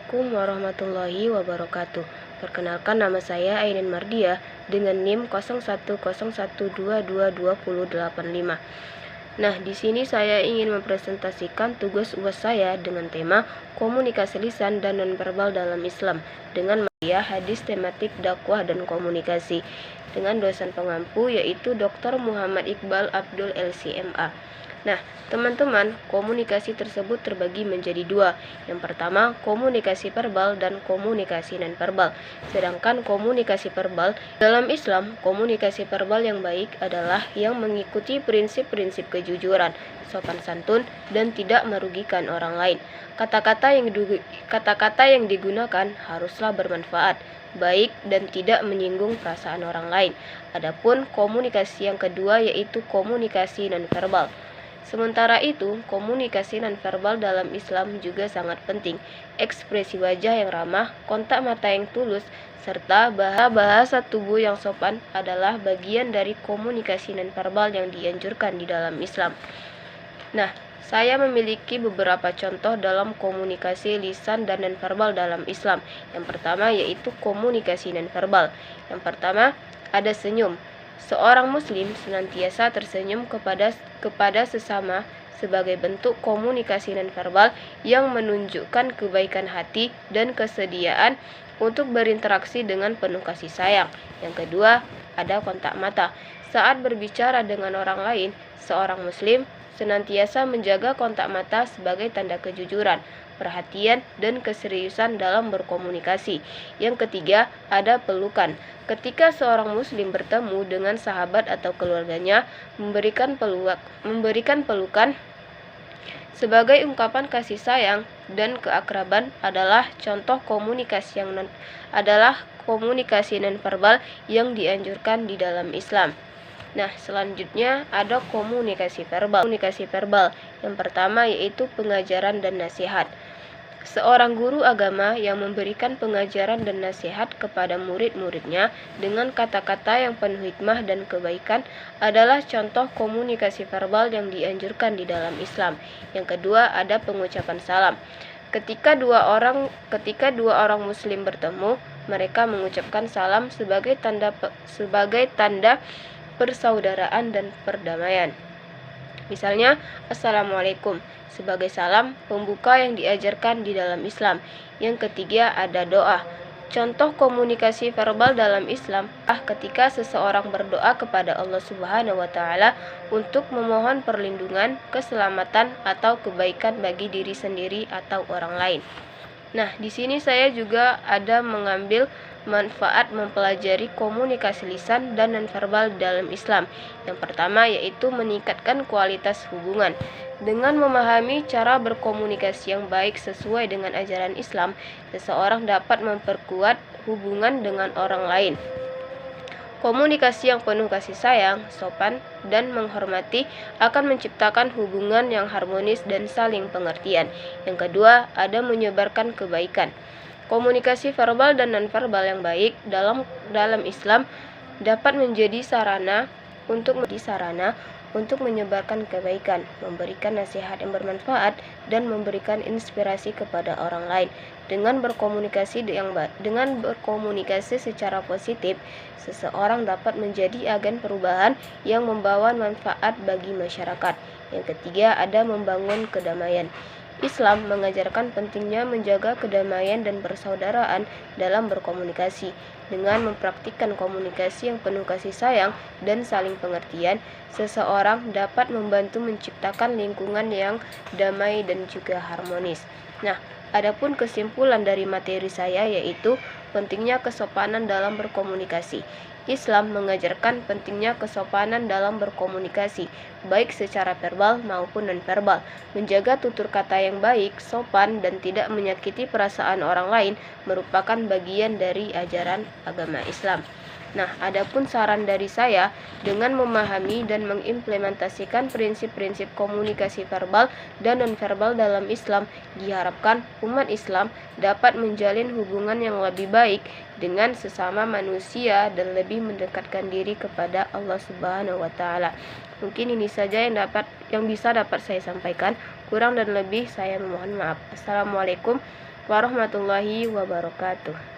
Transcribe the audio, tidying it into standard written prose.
Assalamualaikum warahmatullahi wabarakatuh. Perkenalkan, nama saya Ainin Mardiah dengan NIM 0101222085. Nah, di sini saya ingin mempresentasikan tugas UAS saya dengan tema komunikasi lisan dan nonverbal dalam Islam dengan media hadis tematik dakwah dan komunikasi dengan dosen pengampu yaitu Dr. Muhammad Iqbal Abdul LCMA. Nah, teman-teman, komunikasi tersebut terbagi menjadi dua. Yang pertama, komunikasi verbal dan komunikasi nonverbal. Sedangkan komunikasi verbal dalam Islam, komunikasi verbal yang baik adalah yang mengikuti prinsip-prinsip kejujuran, sopan santun, dan tidak merugikan orang lain. Kata-kata yang digunakan haruslah bermanfaat, baik dan tidak menyinggung perasaan orang lain. Adapun komunikasi yang kedua yaitu komunikasi nonverbal. Sementara itu, komunikasi nonverbal dalam Islam juga sangat penting. Ekspresi wajah yang ramah, kontak mata yang tulus, serta bahasa tubuh yang sopan adalah bagian dari komunikasi nonverbal yang dianjurkan di dalam Islam. Nah, saya memiliki beberapa contoh dalam komunikasi lisan dan nonverbal dalam Islam. Yang pertama yaitu komunikasi nonverbal. Yang pertama, ada senyum. Seorang muslim senantiasa tersenyum kepada sesama sebagai bentuk komunikasi nonverbal yang menunjukkan kebaikan hati dan kesediaan untuk berinteraksi dengan penuh kasih sayang. Yang kedua, ada kontak mata. Saat berbicara dengan orang lain, seorang muslim senantiasa menjaga kontak mata sebagai tanda kejujuran, perhatian, dan keseriusan dalam berkomunikasi. Yang ketiga, ada pelukan. Ketika seorang muslim bertemu dengan sahabat atau keluarganya, memberikan pelukan sebagai ungkapan kasih sayang dan keakraban adalah contoh komunikasi nonverbal yang dianjurkan di dalam Islam. Nah, selanjutnya ada komunikasi verbal. Komunikasi verbal yang pertama yaitu pengajaran dan nasihat. Seorang guru agama yang memberikan pengajaran dan nasihat kepada murid-muridnya dengan kata-kata yang penuh hikmah dan kebaikan adalah contoh komunikasi verbal yang dianjurkan di dalam Islam. Yang kedua, ada pengucapan salam. Ketika dua orang muslim bertemu, mereka mengucapkan salam sebagai tanda persaudaraan dan perdamaian. Misalnya, Assalamualaikum sebagai salam pembuka yang diajarkan di dalam Islam. Yang ketiga, ada doa. Contoh komunikasi verbal dalam Islam ketika seseorang berdoa kepada Allah Subhanahu wa taala untuk memohon perlindungan, keselamatan atau kebaikan bagi diri sendiri atau orang lain. Nah, di sini saya juga ada mengambil manfaat mempelajari komunikasi lisan dan nonverbal dalam Islam. Yang pertama yaitu meningkatkan kualitas hubungan. Dengan memahami cara berkomunikasi yang baik sesuai dengan ajaran Islam, seseorang dapat memperkuat hubungan dengan orang lain. Komunikasi yang penuh kasih sayang, sopan, dan menghormati akan menciptakan hubungan yang harmonis dan saling pengertian. Yang kedua, ada menyebarkan kebaikan. Komunikasi verbal dan nonverbal yang baik dalam Islam dapat menjadi sarana untuk menyebarkan kebaikan, memberikan nasihat yang bermanfaat, dan memberikan inspirasi kepada orang lain. Dengan berkomunikasi secara positif, seseorang dapat menjadi agen perubahan yang membawa manfaat bagi masyarakat. Yang ketiga, ada membangun kedamaian. Islam mengajarkan pentingnya menjaga kedamaian dan persaudaraan dalam berkomunikasi. Dengan mempraktikkan komunikasi yang penuh kasih sayang dan saling pengertian, seseorang dapat membantu menciptakan lingkungan yang damai dan juga harmonis. Nah, adapun kesimpulan dari materi saya yaitu pentingnya kesopanan dalam berkomunikasi. Islam mengajarkan pentingnya kesopanan dalam berkomunikasi, baik secara verbal maupun nonverbal. Menjaga tutur kata yang baik, sopan, dan tidak menyakiti perasaan orang lain merupakan bagian dari ajaran agama Islam. Nah, adapun saran dari saya, dengan memahami dan mengimplementasikan prinsip-prinsip komunikasi verbal dan nonverbal dalam Islam, diharapkan umat Islam dapat menjalin hubungan yang lebih baik dengan sesama manusia dan lebih mendekatkan diri kepada Allah Subhanahu wa taala. Mungkin ini saja yang bisa dapat saya sampaikan. Kurang dan lebih saya memohon maaf. Assalamualaikum warahmatullahi wabarakatuh.